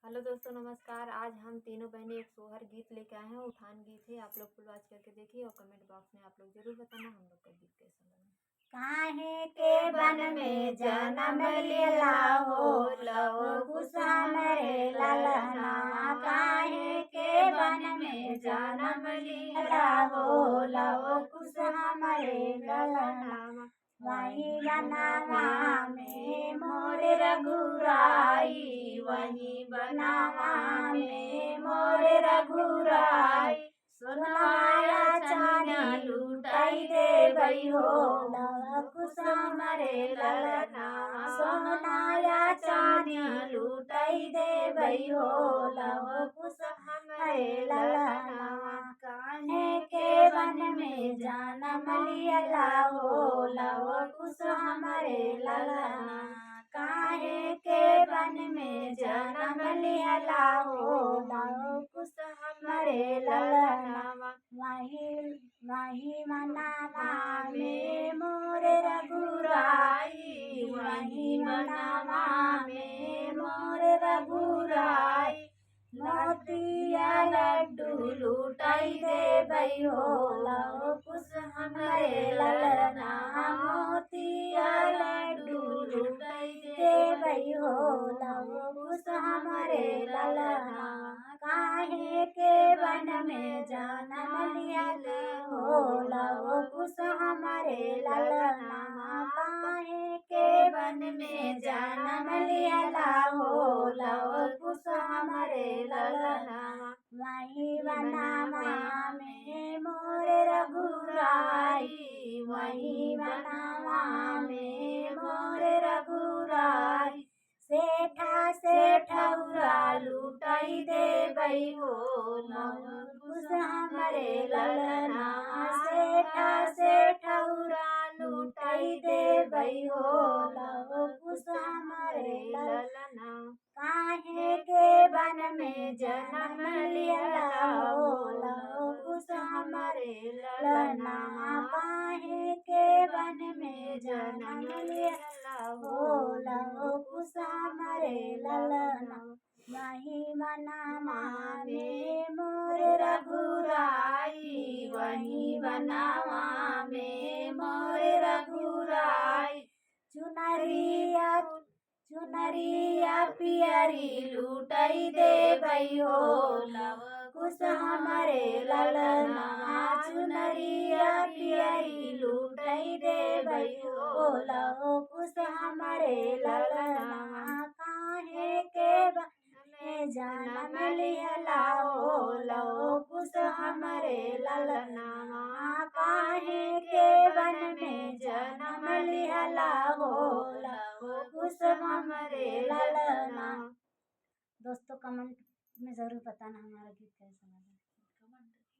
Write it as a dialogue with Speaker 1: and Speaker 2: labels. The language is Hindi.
Speaker 1: हेलो दोस्तों, नमस्कार। आज हम तीनों बहनें एक सोहर गीत लेके आए हैं। उठान गीत है। आप लोग फुल वॉच करके देखिए और कमेंट बॉक्स में आप लोग जरूर बताना हम लोग का गीत कैसा लगा।
Speaker 2: काहे के बन में जन्म लियला हो लव कुश हमरे ललना। काहे के बन में जन्म लियला हो लव कुश हमरे ललना। वही बनावा में मोरे रघुराई, वही बनावा में मोरे रघुराई। सोनाया चांदी लूटाई देवई हो लव कुश हमरे ललना। सोनाया चांदी लूटाई देवई हो लव कुश हमरे ललना। काहे के बन में जन्म लियला हो लव कुश हमरे ललना। काहे के बन में जन्म लियला हो लव कुश हमरे ललना। वही मनावा में मोरे रघुराई, वही मनावा में मोरे रघुराई। मोतिया लड्डू लूटाई देवई हो लव कुश हमरे ललना। मोतिया लड्डू लूटाई देवई हो लव कुश हमरे ललना। काहे के बन में जन्म लियला हो लव कुश हमरे ललना। काहे के बन में जन्म लियला हो लव कुश हमरे ललना। वही बनावा में मोरे रघुराई, वही बनावा में मोरे रघुराई। सेठा सेठौरा लूटाई देवई हो लव कुश हमरे ललना। सेठा सेठौरा लूटाई देवई हो लव कुश हमरे ललना। काहे के बन में जन्म लियला हो लव कुश हमरे ललना। काहे के बन में जन्म लियला हो लव कुश हमरे ललना। वही बनावा में मोरे रघुराई, वही बनावा में मोरे रघुराई। चुनरिया चुनरिया पियरी लूटाई देवई हो लव कुश हमरे ललना। चुनरिया पियरी लूटाई देवई हो लव कुश हमरे ललना। काहे के बन में जन्म लियला हो लव कुश हमरे ललना। काहे के बन में जन्म लियला हो लव कुश हमरे ललना। दोस्तों कमेंट में जरूर बताना हमारा गीत कैसा लगा।